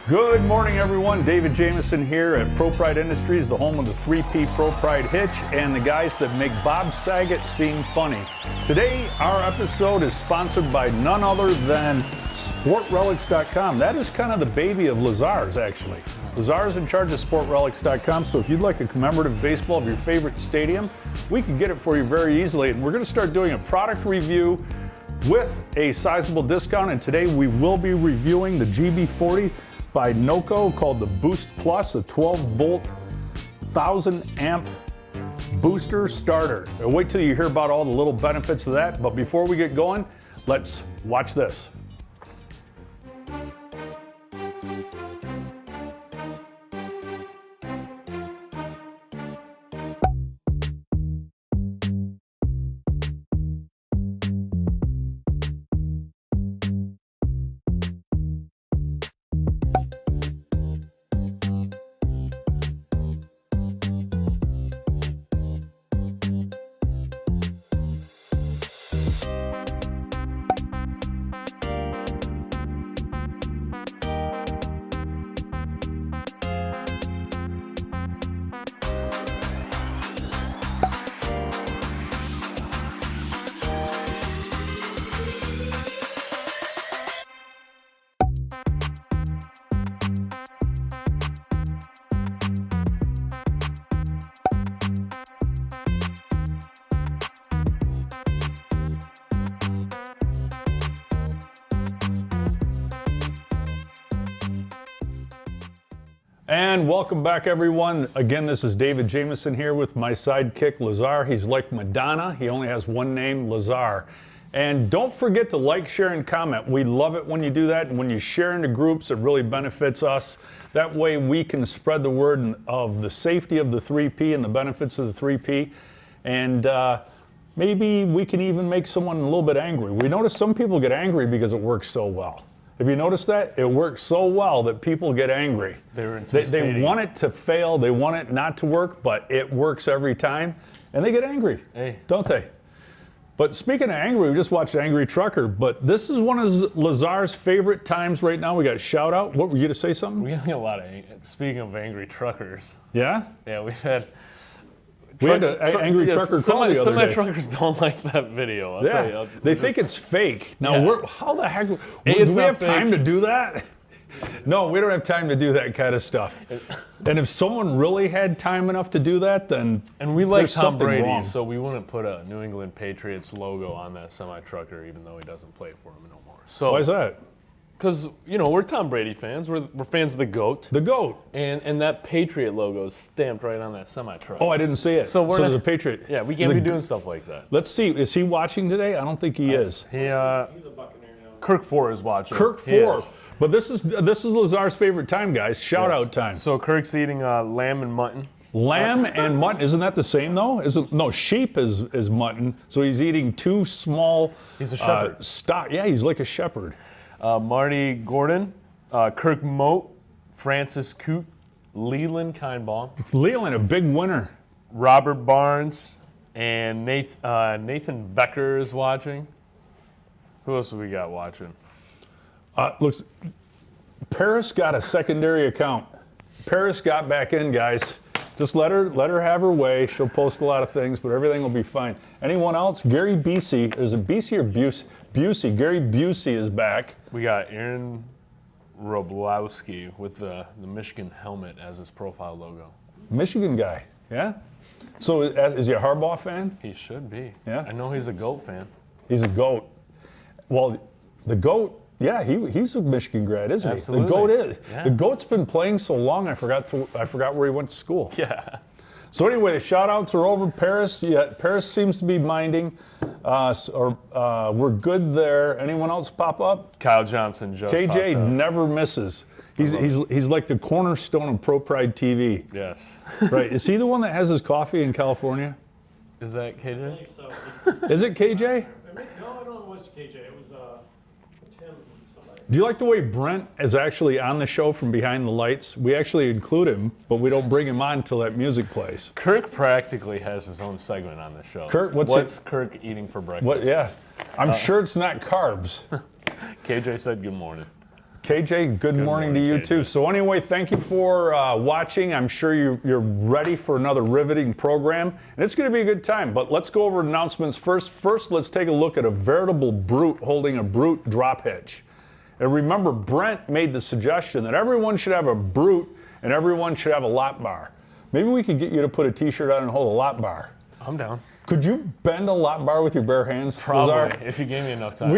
Good morning, everyone. David Jameson here at ProPride Industries, the home of the 3P ProPride Hitch and the guys that make Bob Saget seem funny. Today, our episode is sponsored by none other than SportRelics.com. That is kind of the baby of Lazar's, actually. Lazar's in charge of SportRelics.com, so if you'd like a commemorative baseball of your favorite stadium, we can get it for you very easily. And we're going to start doing a product review with a sizable discount, and today we will be reviewing the GB40 by NOCO called the Boost Plus, a 12-volt, 1,000-amp booster starter. Now, wait till you hear about all the little benefits of that, but before we get going, let's watch this. And welcome back, everyone. Again, this is David Jameson here with my sidekick, Lazar. He's like Madonna. He only has one name, Lazar. And don't forget to like, share, and comment. We love it when you do that. And when you share into groups, it really benefits us. That way we can spread the word of the safety of the 3P and the benefits of the 3P. And maybe we can even make someone a little bit angry. We notice some people get angry because it works so well. Have you noticed that? It works so well that people get angry. They want it to fail, they want it not to work, but it works every time, and they get angry, don't they? But speaking of angry, we just watched Angry Trucker, but this is one of Lazar's favorite times right now. We got a shout out. What, were you going to say something? We have a lot of, speaking of angry truckers. Yeah? Yeah, we've had... We had an angry trucker call the other day. Some of my truckers don't like that video. I'll tell you. They think it's fake. Now, how the heck, do we have time to do that? No, we don't have time to do that kind of stuff. And if someone really had time enough to do that, then and we like Tom Brady, wrong. So we wouldn't put a New England Patriots logo on that semi-trucker, even though he doesn't play for him no more. So why is that? Because, you know, we're Tom Brady fans. We're fans of the GOAT. The GOAT. And that Patriot logo is stamped right on that semi-truck. Oh, I didn't see it. So there's a Patriot. Yeah, we can't be doing stuff like that. Let's see. Is he watching today? I don't think he is. He's a Buccaneer now. Kirk 4 is watching. Kirk 4. But this is Lazar's favorite time, guys. Shout out time. So Kirk's eating lamb and mutton. Lamb and mutton, isn't that the same though? No, sheep is mutton. So he's eating two small. He's a shepherd. Yeah, he's like a shepherd. Marty Gordon, Kirk Moat, Francis Coote, Leland Kindbaum. It's Leland, a big winner. Robert Barnes and Nathan Becker is watching. Who else have we got watching? Looks, Paris got a secondary account. Paris got back in, guys. Just let her have her way. She'll post a lot of things, but everything will be fine. Anyone else? Gary Busey. Is it Busey or Busey? Busey. Gary Busey is back. We got Aaron Roblowski with the Michigan helmet as his profile logo. Michigan guy, yeah? So is he a Harbaugh fan? He should be. Yeah? I know he's a GOAT fan. He's a GOAT. Well, the GOAT, yeah, he's a Michigan grad, isn't Absolutely. he? The GOAT is. Yeah. The GOAT's been playing so long, I forgot where he went to school. Yeah. So anyway, the shout-outs are over. Paris seems to be minding, we're good there. Anyone else pop up? Kyle Johnson just KJ never misses. He's like the cornerstone of ProPride TV. Yes. Right. Is he the one that has his coffee in California? Is that KJ? I think so. Is it KJ? No, I don't know it was KJ. It was Tim somebody. Do you like the way Brent is actually on the show from behind the lights? We actually include him, but we don't bring him on until that music plays. Kirk practically has his own segment on the show. Kirk, what's Kirk eating for breakfast? Yeah. I'm sure it's not carbs. KJ said good morning. KJ, good morning to you KJ. too. So anyway, thank you for watching. I'm sure you're ready for another riveting program, and it's going to be a good time. But let's go over announcements first. First, let's take a look at a veritable brute holding a brute drop hitch. And remember, Brent made the suggestion that everyone should have a brute and everyone should have a lot bar. Maybe we could get you to put a t-shirt on and hold a lot bar. I'm down. Could you bend a lot bar with your bare hands? Probably, Lazar? if you gave me enough time.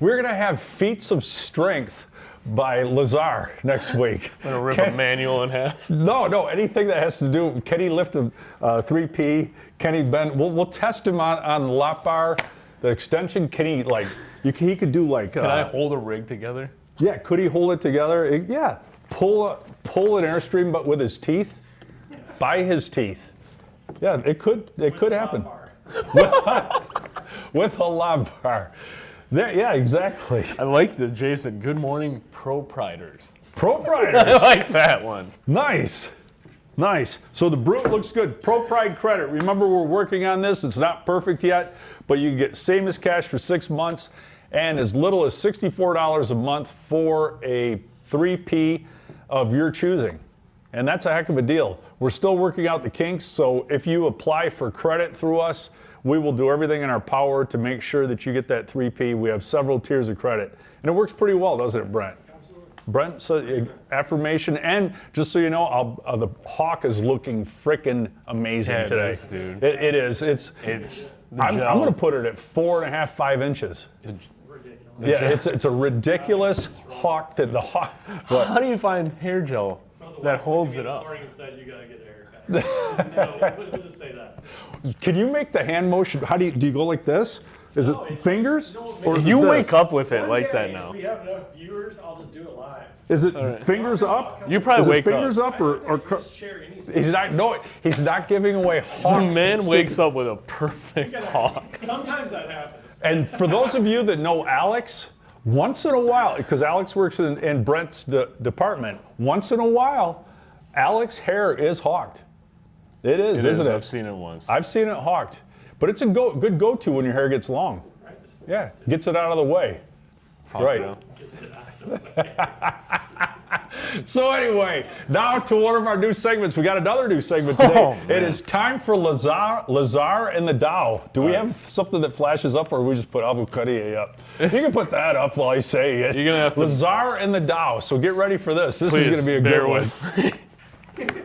We're going to have feats of strength by Lazar next week. I'm gonna rip a manual in half. No, anything that has to do, can he lift a 3P? Can he bend? We'll test him on the lot bar, the extension. Can he he could do like. Can I hold a rig together? Yeah, could he hold it together? Yeah, pull an Airstream, but with his teeth, by his teeth. Yeah, it could happen. With a lot bar. There, yeah, exactly. I like the Jason. Good morning, ProPriders. I ProPriders. like that one. Nice. So the Brute looks good. ProPride credit. Remember, we're working on this. It's not perfect yet, but you can get same as cash for 6 months and as little as $64 a month for a 3P of your choosing. And that's a heck of a deal. We're still working out the kinks, so if you apply for credit through us, we will do everything in our power to make sure that you get that 3P. We have several tiers of credit. And it works pretty well, doesn't it, Brent? Absolutely. Brent, so affirmation. And just so you know, the Hawk is looking frickin' amazing Yeah, it today. is, dude. It is. It's I'm going to put it at 4.5, 5 inches. Ridiculous. Yeah, it's a ridiculous Hawk. The Hawk. How do you find hair gel that holds it up? This said you gotta get a haircut. So we'll just say that. Can you make the hand motion? How do you go like this? Is it fingers? Or is You it this? wake up with it One like that day, now. If we have enough viewers, I'll just do it live. Is it fingers up? You probably Is it wake fingers up. up or Just share any. he's not giving away Hawk. The man wakes up with a perfect hawk. Sometimes that happens. And for those of you that know Alex, once in a while, because Alex works in Brent's department, once in a while, Alex's hair is hawked. It is, isn't it? I've seen it once. I've seen it hawked. But it's a good go-to when your hair gets long. Yeah, gets it out of the way. Hawk Right. now. So anyway, now to one of our new segments. We got another new segment today. Oh, it man. is time for Lazar and the Dow. Do we have something that flashes up, or we just put Abu Khadija up? You can put that up while I say it. You're gonna have to- Lazar and the Dow. So get ready for this. This is Please, going to be a bear good one. with me.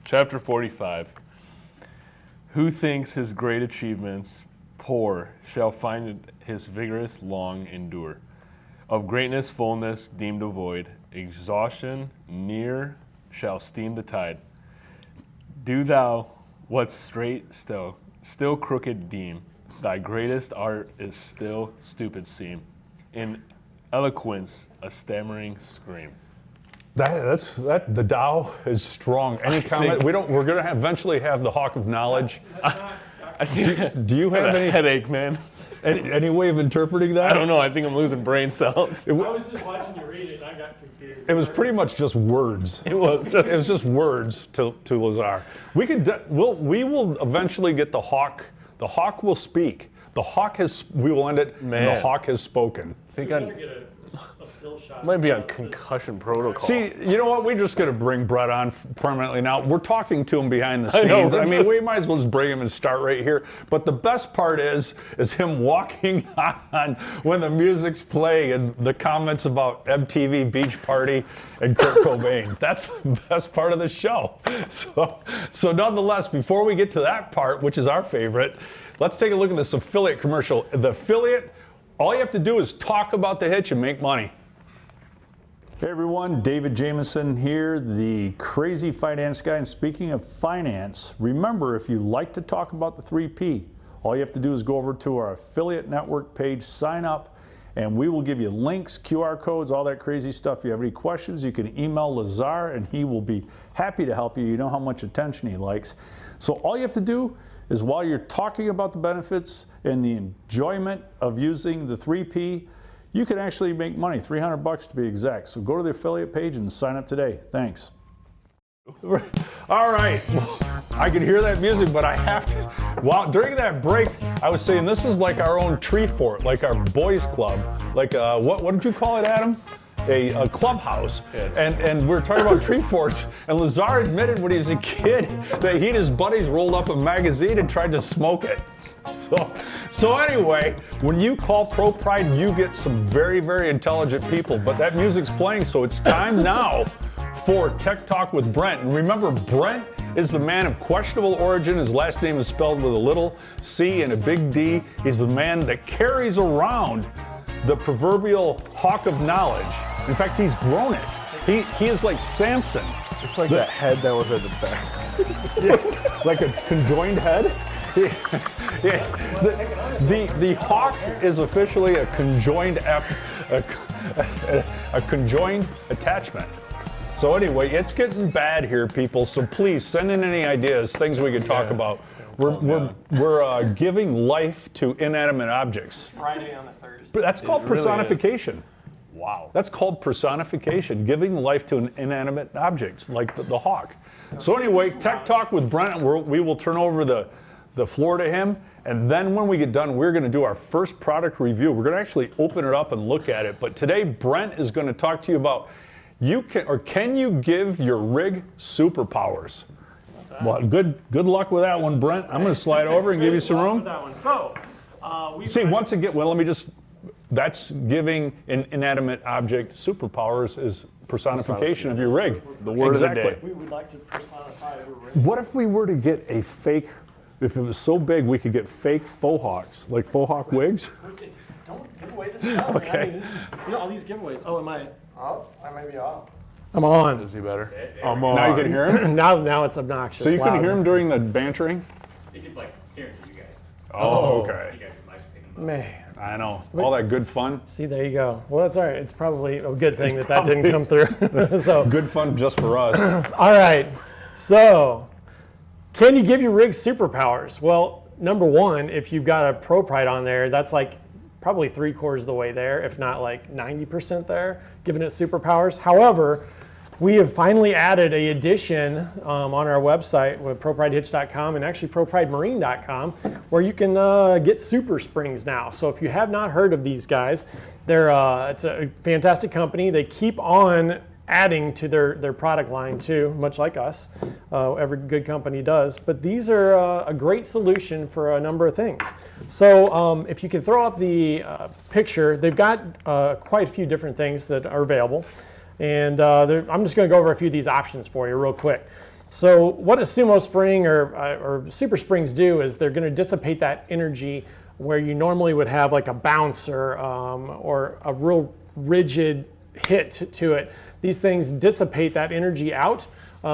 Chapter 45. Who thinks his great achievements poor shall find his vigorous long endure. Of greatness fullness deemed a void, exhaustion near shall steam the tide. Do thou what's straight still crooked deem. Thy greatest art is still stupid seem. In eloquence a stammering scream. The Dow is strong. Any comment? We're going to eventually have the Hawk of Knowledge. Do you have any headache, man? any way of interpreting that? I don't know. I think I'm losing brain cells. I was just watching you read it and I got confused. It was pretty much just words. It was just. It was just words to Lazar. We will eventually get the Hawk. The Hawk will speak. The Hawk has. We will end it. And the Man. Hawk has spoken. I think Better I get a still shot. might be on concussion protocol. See, you know what? We're just going to bring Brett on permanently now. We're talking to him behind the I know, scenes. I right? mean, we might as well just bring him and start right here. But the best part is him walking on when the music's playing and the comments about MTV Beach Party and Kurt Cobain. That's the best part of the show. So nonetheless, before we get to that part, which is our favorite, let's take a look at this affiliate commercial. The affiliate, all you have to do is talk about the Hitch and make money. Hey everyone, David Jameson here, the crazy finance guy. And speaking of finance, remember, if you like to talk about the 3P, all you have to do is go over to our affiliate network page, sign up, and we will give you links, QR codes, all that crazy stuff. If you have any questions, you can email Lazar and he will be happy to help you. You know how much attention he likes. So all you have to do is, while you're talking about the benefits and the enjoyment of using the 3P, you can actually make money, $300 to be exact. So go to the affiliate page and sign up today. Thanks. All right, I can hear that music, but I have to. Well, during that break, I was saying this is like our own tree fort, like our boys club. Like, what did you call it, Adam? a clubhouse, Yes. and we're talking about tree forts. And Lazar admitted when he was a kid that he and his buddies rolled up a magazine and tried to smoke it. So anyway, when you call ProPride, you get some very, very intelligent people. But that music's playing, so it's time now for Tech Talk with Brent. And remember, Brent is the man of questionable origin. His last name is spelled with a little C and a big D. He's the man that carries around the proverbial hawk of knowledge. In fact, he's grown it. He is like Samson. It's like that head that was at the back. Yeah, like a conjoined head. Yeah. The hawk is officially a conjoined a conjoined attachment. So anyway, it's getting bad here, people. So please send in any ideas, things we could talk about. We're giving life to inanimate objects. Friday on the Thursday. But that's called really personification. Wow. That's called personification, giving life to an inanimate object like the hawk. So anyway, Tech Talk with Brent, and we will turn over the floor to him. And then when we get done, we're going to do our first product review. We're going to actually open it up and look at it. But today, Brent is going to talk to you about can you give your rig superpowers? Well, good luck with that one, Brent. I'm going to slide over and give you some room. That one. So, Once again, well, let me just. That's giving an inanimate object superpowers is personification of your rig. The word of the day. we would like to personify your rig. What if we were to get a fake? If it was so big, we could get fake faux hawks, like faux hawk wigs. Don't give away this stuff. Okay. I mean, all these giveaways. Oh, am I? Oh, I may be off. I'm on. Is he better? Now you can hear him. Now it's obnoxious. So you couldn't loud. hear him during the bantering. They could hear you guys. Oh, okay. You guys are nice picking them up. Man. I know. All that good fun. See, there you go. Well, that's all right. It's probably a good thing that didn't come through. So, Good fun just for us. all right. So, can you give your rig superpowers? Well, number one, if you've got a ProPride on there, that's like probably 3/4 of the way there, if not like 90% there, giving it superpowers. However, we have finally added a addition on our website with ProPrideHitch.com and actually ProPrideMarine.com where you can get Super Springs now. So if you have not heard of these guys, it's a fantastic company. They keep on adding to their product line too, much like us. Every good company does. But these are a great solution for a number of things. So if you can throw up the picture, they've got quite a few different things that are available. And I'm just going to go over a few of these options for you real quick. So what a Sumo Spring or Super Springs do is they're going to dissipate that energy where you normally would have like a bounce or a real rigid hit to it. These things dissipate that energy out.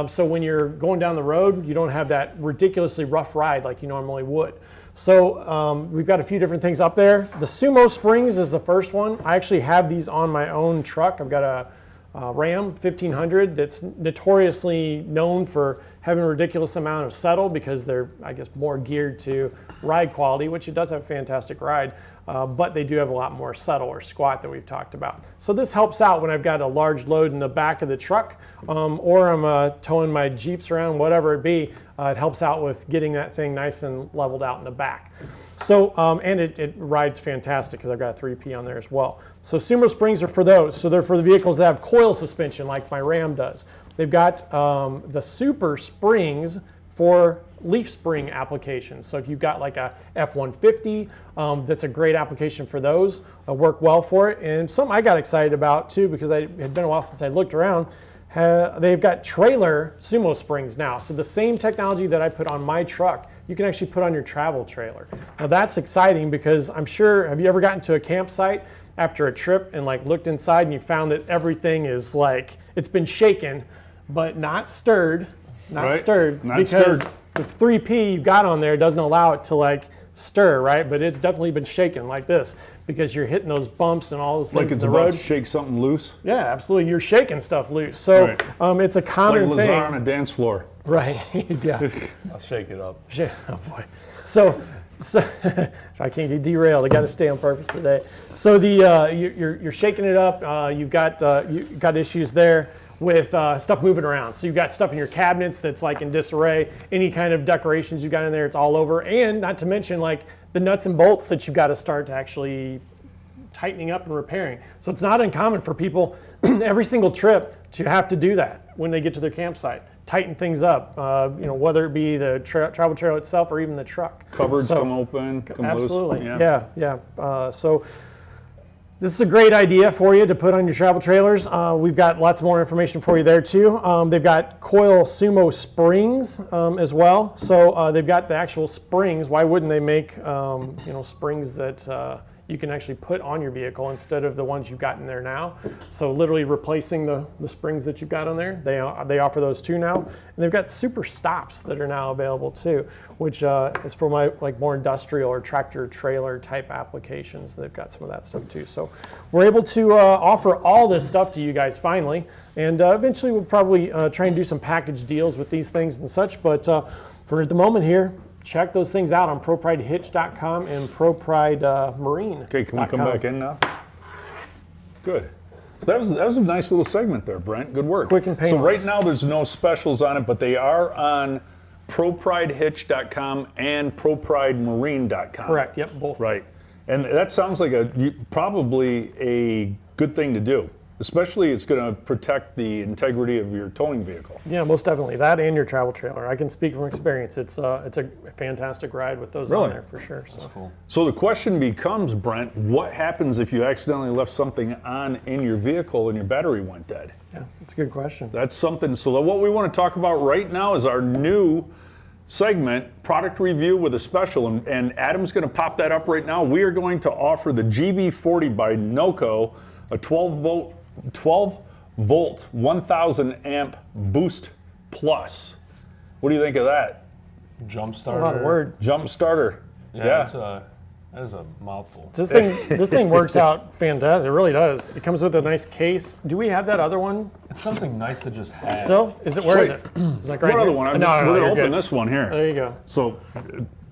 So when you're going down the road, you don't have that ridiculously rough ride like you normally would. So we've got a few different things up there. The Sumo Springs is the first one. I actually have these on my own truck. I've got a Ram 1500 that's notoriously known for having a ridiculous amount of settle because they're, I guess, more geared to ride quality, which it does have a fantastic ride, but they do have a lot more settle or squat that we've talked about. So this helps out when I've got a large load in the back of the truck or I'm towing my Jeeps around, whatever it be. It helps out with getting that thing nice and leveled out in the back. So, and it rides fantastic because I've got a 3P on there as well. So Sumo Springs are for those. So they're for the vehicles that have coil suspension like my Ram does. They've got the Super Springs for leaf spring applications. So if you've got like a F-150, that's a great application for those. Work well for it. And something I got excited about too because it had been a while since I looked around. They've got trailer Sumo Springs now. So the same technology that I put on my truck, you can actually put on your travel trailer. Now that's exciting because I'm sure, have you ever gotten to a campsite after a trip and like looked inside and you found that everything is like, it's been shaken, but not stirred, because the 3P you've got on there doesn't allow it to like stir, right? But it's definitely been shaken like this because you're hitting those bumps and all those things Like it's in the about road. to shake something loose. Yeah, absolutely. You're shaking stuff loose. So Right. it's a common Like Lazar on thing. a dance floor. Right. Yeah. I'll shake it up. Oh boy. So I can't get derailed. I got to stay on purpose today. So you're shaking it up. You've got issues there with stuff moving around. So you've got stuff in your cabinets that's like in disarray. Any kind of decorations you've got in there, it's all over. And not to mention like the nuts and bolts that you've got to start to actually tightening up and repairing. So it's not uncommon for people every single trip to have to do that when they get to their campsite. Tighten things up, whether it be the travel trailer itself or even the truck. Cupboards come open, come absolutely. loose. Yeah. So this is a great idea for you to put on your travel trailers. We've got lots more information for you there too. They've got coil Sumo Springs as well. So they've got the actual springs. Why wouldn't they make springs that you can actually put on your vehicle instead of the ones you've got in there now? So literally replacing the springs that you've got on there. They offer those too now. And they've got super stops that are now available too, which is for my more industrial or tractor trailer type applications. They've got some of that stuff too. So we're able to offer all this stuff to you guys finally. And eventually we'll probably try and do some package deals with these things and such. But for the moment here, check those things out on ProPrideHitch.com and ProPride Okay, can we come back in now? Good. So that was a nice little segment there, Brent. Good work. Quick and painless. So right now there's no specials on it, but they are on ProPrideHitch.com and ProPrideMarine.com. Correct. Yep. Both. Right. And that sounds like probably a good thing to do. Especially it's going to protect the integrity of your towing vehicle. Yeah, most definitely. That and your travel trailer. I can speak from experience. It's a fantastic ride with those on there for sure. So. Cool. So the question becomes, Brent, what happens if you accidentally left something on in your vehicle and your battery went dead? Yeah, that's a good question. That's something. So what we want to talk about right now is our new segment, product review with a special, and Adam's going to pop that up right now. We are going to offer the GB40 by Noco, a 12 volt 1000 amp boost plus. What do you think of that? Jump A starter. lot of word. Jump starter. Yeah. That is a mouthful. This thing works out fantastic. It really does. It comes with a nice case. Do we have that other one It's something nice to just have. still? Is it? Where is it? It's like right One other here. one. No, We're no, going to you're open good. this one here. There you go. So,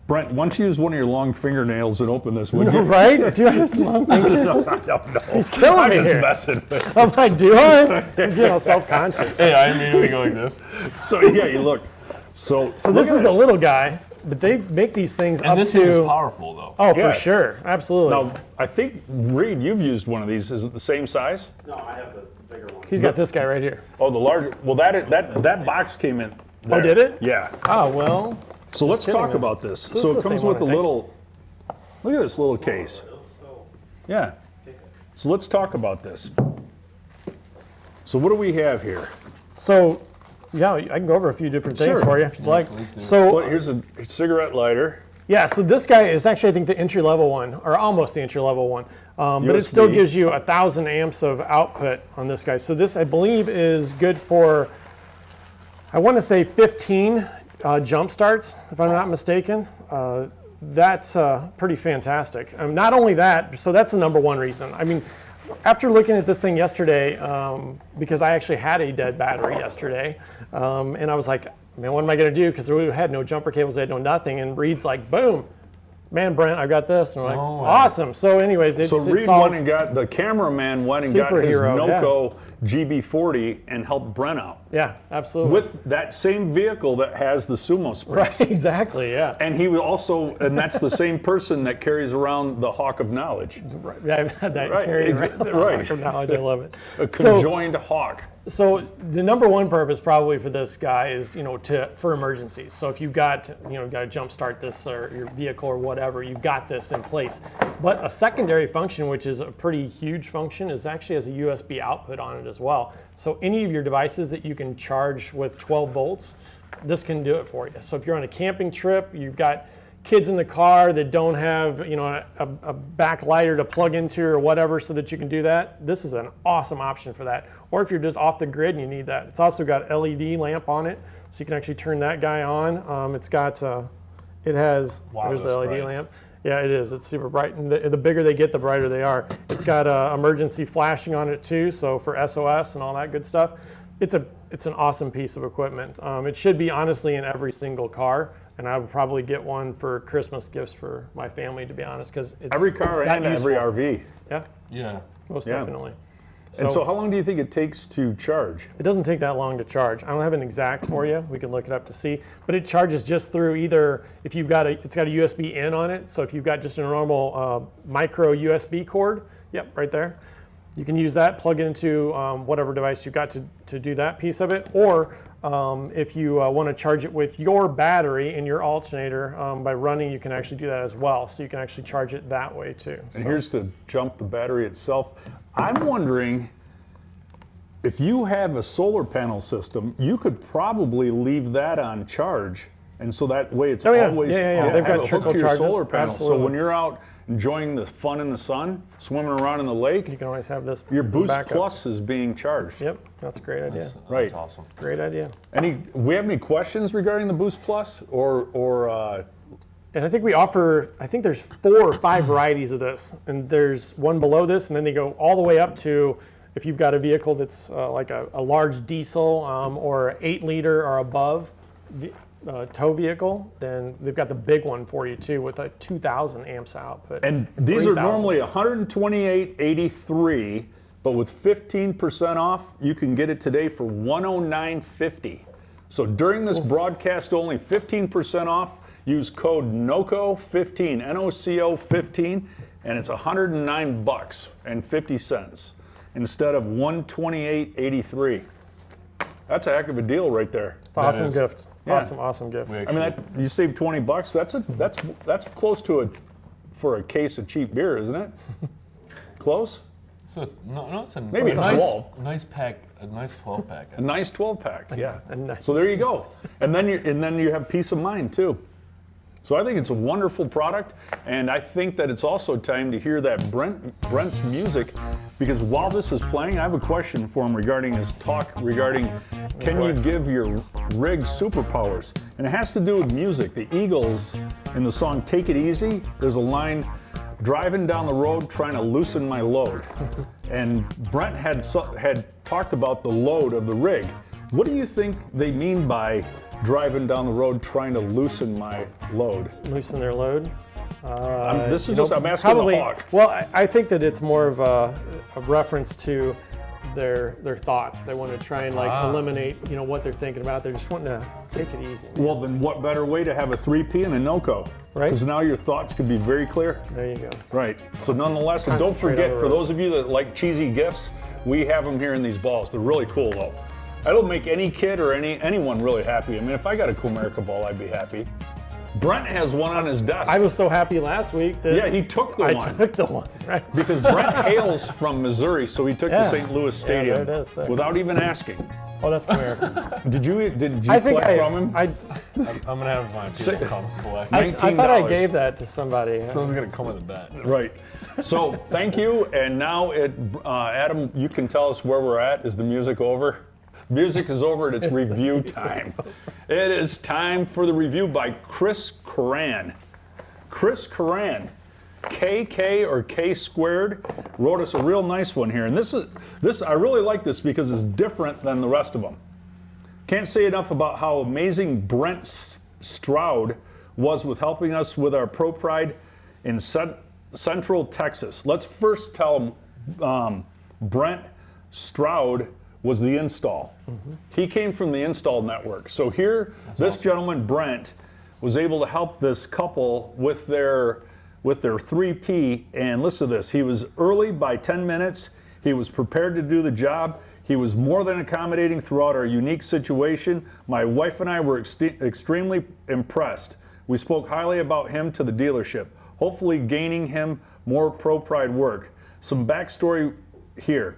Brent, why don't you use one of your long fingernails and open this, would you? Right? Do I have some long fingers? I don't know. He's killing I'm me just here. messing with I'm like, do I? I'm getting all self-conscious. Hey, I immediately go like this. So, yeah, you look. So So this is the little guy, but they make these things And up this thing is to. powerful, though. Oh, Yeah. for sure. Absolutely. Now, I think, Reed, you've used one of these. Is it the same size? No, I have the bigger one. He's got this guy right here. Oh, the larger. Well, that box came in there. Oh, did it? Yeah. Oh, well. So let's kidding talk me. about this. This So is it the comes same with a one, I think. little, look at this little case. Yeah. So let's talk about this. So what do we have here? So, yeah, I can go over a few different things Sure. for you if you'd like. please do. So, Well, here's a cigarette lighter. yeah, so this guy is actually, I think, the entry-level one, or almost the entry-level one. But it still USB. gives you 1,000 amps of output on this guy. So this, I believe, is good for, I want to say 15 jump starts, if I'm not mistaken. That's pretty fantastic. Not only that, so that's the number one reason. I mean, after looking at this thing yesterday, because I actually had a dead battery yesterday, and I was like, man, what am I going to do? Because we had no jumper cables, we had no nothing. And Reed's like, boom, man, Brent, I got this. And I'm like, Oh, wow. awesome. So anyways, it's So Reed solved. went and got, the cameraman went and got his Superhero, yeah. Noco GB40 and helped Brent out. Yeah, absolutely. With that same vehicle that has the Sumo Springs. Right, exactly, yeah. And he will also, and that's the same person that carries around the Hawk of Knowledge. Right, yeah, I've had that Right, carried around. exactly, right. From knowledge, I love it. A conjoined hawk. So the number one purpose probably for this guy is, for emergencies. So if you've got, got to jump start this or your vehicle or whatever, you've got this in place. But a secondary function, which is a pretty huge function, is actually has a USB output on it as well. So any of your devices that you can charge with 12 volts, this can do it for you. So if you're on a camping trip, you've got kids in the car that don't have, a backlighter to plug into or whatever so that you can do that, this is an awesome option for that. Or if you're just off the grid and you need that. It's also got LED lamp on it, so you can actually turn that guy on. It's got, it has, Wow, there's the that's LED bright. lamp. Yeah, it is. It's super bright. And the bigger they get, the brighter they are. It's got emergency flashing on it too, so for SOS and all that good stuff. It's an awesome piece of equipment. It should be honestly in every single car. And I would probably get one for Christmas gifts for my family, to be honest, because it's Every car that and every useful. RV. Yeah, Yeah. most Yeah. definitely. And so how long do you think it takes to charge? It doesn't take that long to charge. I don't have an exact for you. We can look it up to see. But it charges just through either, if you've got it's got a USB in on it. So if you've got just a normal micro USB cord, Yep, right there. You can use that, plug it into whatever device you've got to do that piece of it, or if you want to charge it with your battery in your alternator by running, you can actually do that as well. So you can actually charge it that way too. And here's to jump the battery itself. I'm wondering if you have a solar panel system, you could probably leave that on charge. And so that way it's always They've got have it hooked trickle to your charges. solar panel. Absolutely. So when you're out enjoying the fun in the sun, swimming around in the lake, You can always have this your Boost backup. Plus is being charged. Yep, that's a great idea. Right. That's awesome. Great idea. We have any questions regarding the Boost Plus or And I think we offer, I think there's 4 or 5 varieties of this. And there's one below this, and then they go all the way up to, if you've got a vehicle that's like a large diesel or 8-liter or above tow vehicle, then they've got the big one for you too with a 2,000 amps output. And these are 3,000. normally $128.83, but with 15% off, you can get it today for $109.50. So during this broadcast only, 15% off. Use code NOCO15, NOCO15, and it's $109.50 instead of $128.83. That's a heck of a deal right there. It's an awesome is. gift. Yeah. Awesome gift. I mean, you save $20. That's close to for a case of cheap beer, isn't it? Close. So no, it's a Maybe it's nice, 12. nice pack, a nice 12 pack. A nice 12-pack, yeah. A nice- So there you go. And then you have peace of mind too. So I think it's a wonderful product, and I think that it's also time to hear that Brent's music, because while this is playing, I have a question for him regarding his talk regarding can you give your rig superpowers? And it has to do with music. The Eagles in the song Take It Easy, there's a line, driving down the road trying to loosen my load. And Brent had talked about the load of the rig. What do you think they mean by driving down the road trying to loosen my load? Loosen their load. I'm asking Probably. the hawk. Well, I think that it's more of a reference to their thoughts. They want to try and eliminate, what they're thinking about. They're just wanting to take it easy. Well, then what better way to have a 3P and a NOCO? Right. Because now your thoughts could be very clear. There you go. Right. So nonetheless, and don't Concentrate forget, on the for road. those of you that like cheesy gifts, we have them here in these balls. They're really cool though. That'll make any kid or anyone really happy. I mean, if I got a Comerica ball, I'd be happy. Brent has one on his desk. I was so happy last week that Yeah, he took the I one. took the one. Right. Because Brent hails from Missouri, so he took the Yeah. St. Louis Yeah, Stadium there it is, there. without even asking. Oh, that's American. Did you I think collect from him? I I'm gonna have my people come collect. I thought I $19. gave that to somebody. Someone's gonna come with a bat. Right. So thank you. And now, Adam, you can tell us where we're at. Is the music over? Music is over and it's review time. It is time for the review by Chris Coran. Chris Coran, KK or K squared, wrote us a real nice one here. And this I really like this because it's different than the rest of them. Can't say enough about how amazing Brent Stroud was with helping us with our ProPride in Central Texas. Let's first tell Brent Stroud was the install. He came from the install network. So here, this gentleman, Brent, was able to help this couple with their 3P, and listen to this. He was early by 10 minutes. He was prepared to do the job. He was more than accommodating throughout our unique situation. My wife and I were extremely impressed. We spoke highly about him to the dealership, hopefully gaining him more ProPride work. Some backstory here.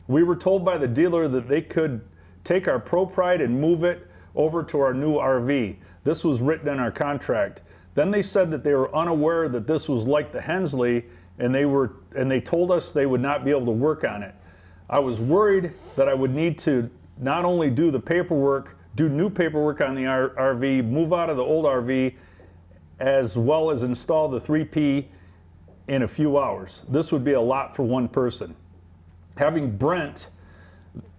We were told by the dealer that they could take our ProPride and move it over to our new RV. This was written in our contract. Then they said that they were unaware that this was like the Hensley, and they told us they would not be able to work on it. I was worried that I would need to not only do the paperwork, do new paperwork on the RV, move out of the old RV, as well as install the 3P in a few hours. This would be a lot for one person. Having Brent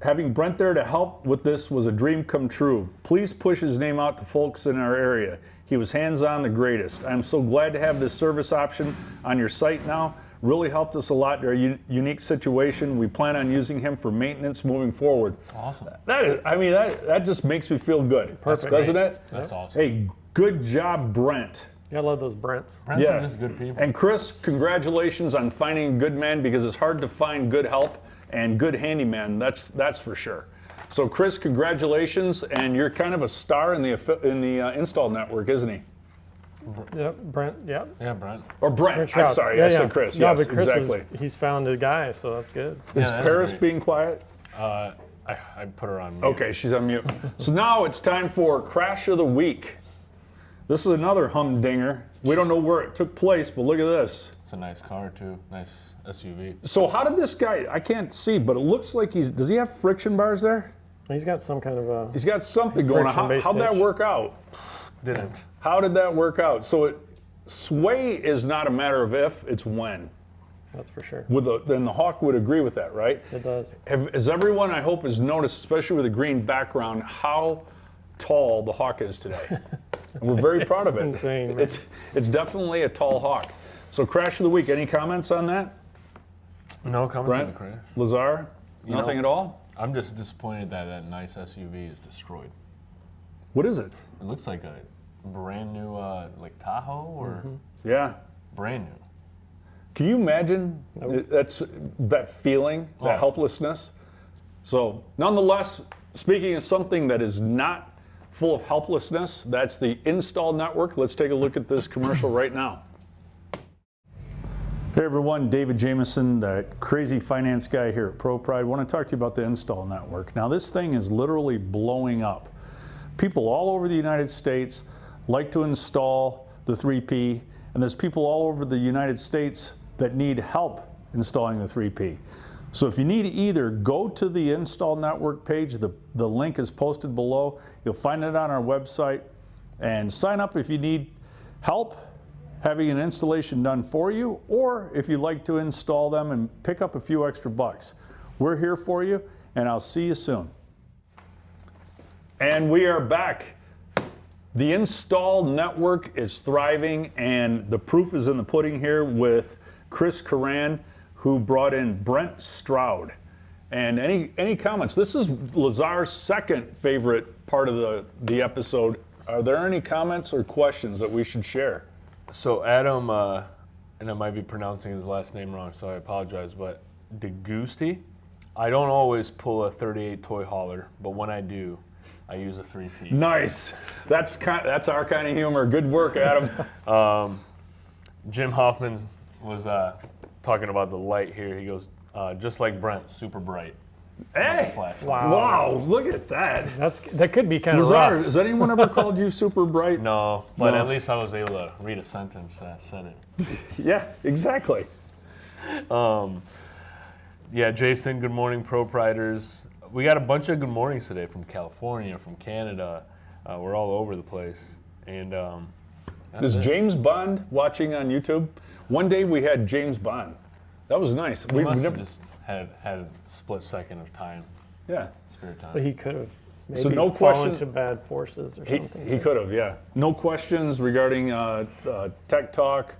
there to help with this was a dream come true. Please push his name out to folks in our area. He was hands-on the greatest. I'm so glad to have this service option on your site now. Really helped us a lot in our unique situation. We plan on using him for maintenance moving forward. Awesome. That just makes me feel good. Perfect. Doesn't it? That's awesome. Hey, good job, Brent. Gotta love those Brents. Brents are just good people. And Chris, congratulations on finding a good man, because it's hard to find good help and good handyman. That's for sure. So Chris, congratulations, and you're kind of a star in the install network, isn't he? Yep, Brent. Yep. Yeah, Brent. Or Brent. Brent I'm Trout. sorry, Yeah, I yeah. said Chris. No, Yes, but Chris exactly. he's found a guy, so that's good. Is Yeah, that's Paris great. being quiet? I put her on mute. Okay, she's on mute. So now it's time for Crash of the Week. This is another humdinger. We don't know where it took place, but look at this. It's a nice car too. Nice SUV. So how did this guy, I can't see, but it looks like does he have friction bars there? He's got some kind of a. He's got something going on. Friction-based How'd that hitch. work out? Didn't. How did that work out? So sway is not a matter of if, it's when. That's for sure. Then the Hawk would agree with that, right? It does. As everyone, I hope, has noticed, especially with the green background, how tall the Hawk is today. And we're very proud of it. Insane, man. It's definitely a tall Hawk. So Crash of the Week, any comments on that? No comments on the Brent? crash. Lazar? You Nothing know- at all? I'm just disappointed that that nice SUV is destroyed. What is it? It looks like a brand new, like Tahoe or Yeah. brand new. Can you imagine that feeling, that Oh. helplessness? So, nonetheless, speaking of something that is not full of helplessness, that's the Install Network. Let's take a look at this commercial right now. Hey everyone, David Jameson, that crazy finance guy here at ProPride. I want to talk to you about the Install Network. Now, this thing is literally blowing up. People all over the United States like to install the 3P, and there's people all over the United States that need help installing the 3P. So if you need either, go to the Install Network page. The link is posted below. You'll find it on our website, and sign up if you need help having an installation done for you, or if you'd like to install them and pick up a few extra bucks. We're here for you, and I'll see you soon. And we are back. The Install Network is thriving, and the proof is in the pudding here with Chris Curran, who brought in Brent Stroud. And any comments? This is Lazar's second favorite part of the episode. Are there any comments or questions that we should share? So Adam, and I might be pronouncing his last name wrong, so I apologize, but DeGusti, I don't always pull a 38 toy hauler, but when I do, I use a 3P. Nice. That's our kind of humor. Good work, Adam. Jim Hoffman was talking about the light here. He goes, just like Brent, super bright. Hey! Flash. Wow, look at that. That could be kind of Lazar, rough. has anyone ever called you super bright? No, but No. at least I was able to read a sentence that said it. Yeah, exactly. Yeah, Jason, good morning, ProPriders. We got a bunch of good mornings today from California, from Canada. We're all over the place. And that's Is it. James Bond watching on YouTube? One day we had James Bond. That was nice. We must never, have just had a split second of time, yeah. spare time. But he could have maybe So no fallen question- to bad forces or something. He could have, yeah. No questions regarding Tech Talk,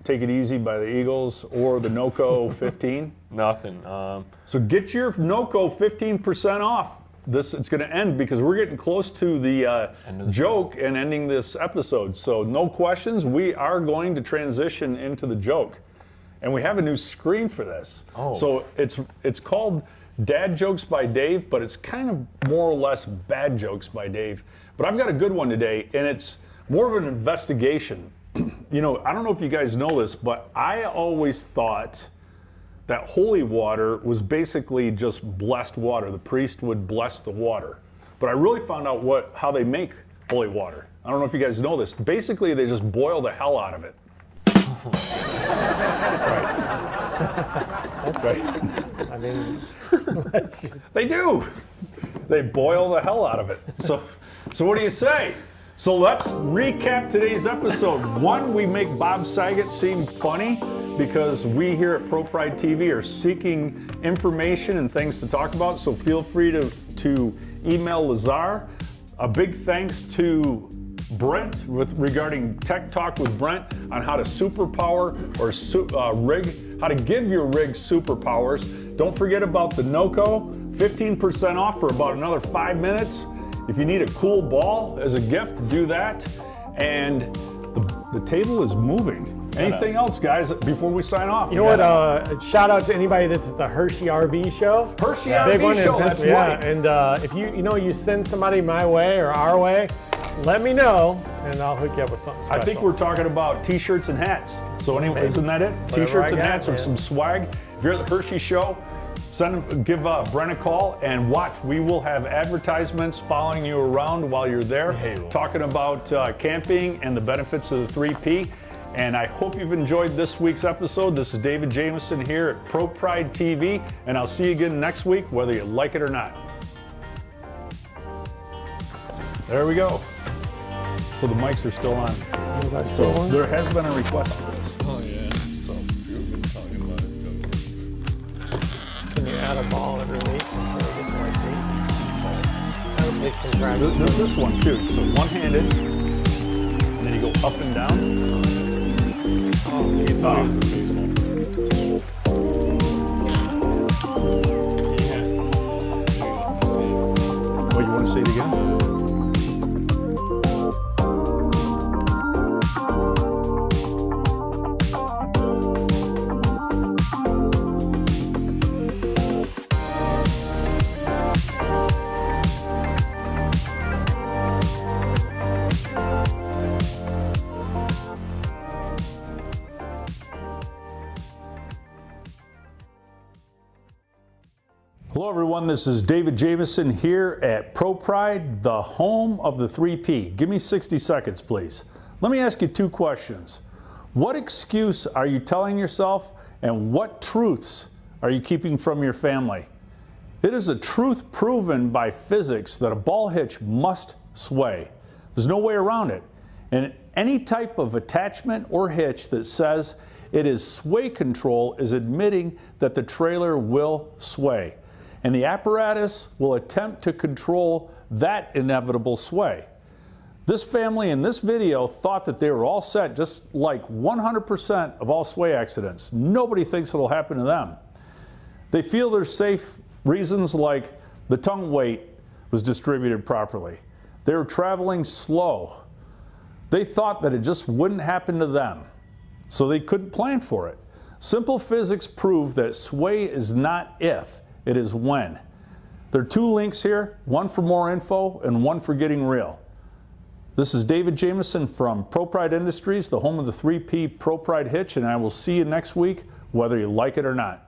Take It Easy by the Eagles, or the NOCO 15. Nothing. So get your NOCO 15% off. It's going to end because we're getting close to the End of the joke and ending this episode. So no questions. We are going to transition into the joke. And we have a new screen for this. Oh. So it's called Dad Jokes by Dave, but it's kind of more or less Bad Jokes by Dave. But I've got a good one today, and it's more of an investigation. You know, I don't know if you guys know this, but I always thought that holy water was basically just blessed water. The priest would bless the water. But I really found out how they make holy water. I don't know if you guys know this. Basically, they just boil the hell out of it. Right. I mean, They do. They boil the hell out of it. So what do you say? So let's recap today's episode. One, we make Bob Saget seem funny because we here at ProPride TV are seeking information and things to talk about. So feel free to email Lazar. A big thanks to Brent regarding Tech Talk with Brent on how to superpower or rig, how to give your rig superpowers. Don't forget about the NOCO, 15% off for about another 5 minutes. If you need a cool ball as a gift, do that. And The table is moving. Anything else, guys, before we sign off? You know what? Shout out to anybody that's at the Hershey RV show. Hershey Big one RV in show, that's Pennsylvania. right. And if you send somebody my way or our way, let me know, and I'll hook you up with something special. I think we're talking about t-shirts and hats. So anyway, Maybe. isn't that it? Whatever T-shirts I and got, hats or man. some swag. If you're at the Hershey show, give Brent a call and watch. We will have advertisements following you around while you're there, talking about camping and the benefits of the 3P. And I hope you've enjoyed this week's episode. This is David Jameson here at ProPride TV, and I'll see you again next week, whether you like it or not. There we go. So the mics are still on. Is that So still on? there has been a request for this. Oh yeah. So you've been talking about it. Can you add a ball every week until we get to like 8? That would take some practice. There's this one too. So one-handed, and then you go up and down. Oh, you want to say it again? Hello everyone, this is David Jameson here at ProPride, the home of the 3P. Give me 60 seconds, please. Let me ask you two questions. What excuse are you telling yourself, and what truths are you keeping from your family? It is a truth proven by physics that a ball hitch must sway. There's no way around it. And any type of attachment or hitch that says it is sway control is admitting that the trailer will sway. And the apparatus will attempt to control that inevitable sway. This family in this video thought that they were all set, just like 100% of all sway accidents. Nobody thinks it'll happen to them. They feel there's safe reasons like the tongue weight was distributed properly. They were traveling slow. They thought that it just wouldn't happen to them, so they couldn't plan for it. Simple physics prove that sway is not if, it is when. There are two links here, one for more info and one for getting real. This is David Jameson from ProPride Industries, the home of the 3P ProPride hitch, and I will see you next week, whether you like it or not.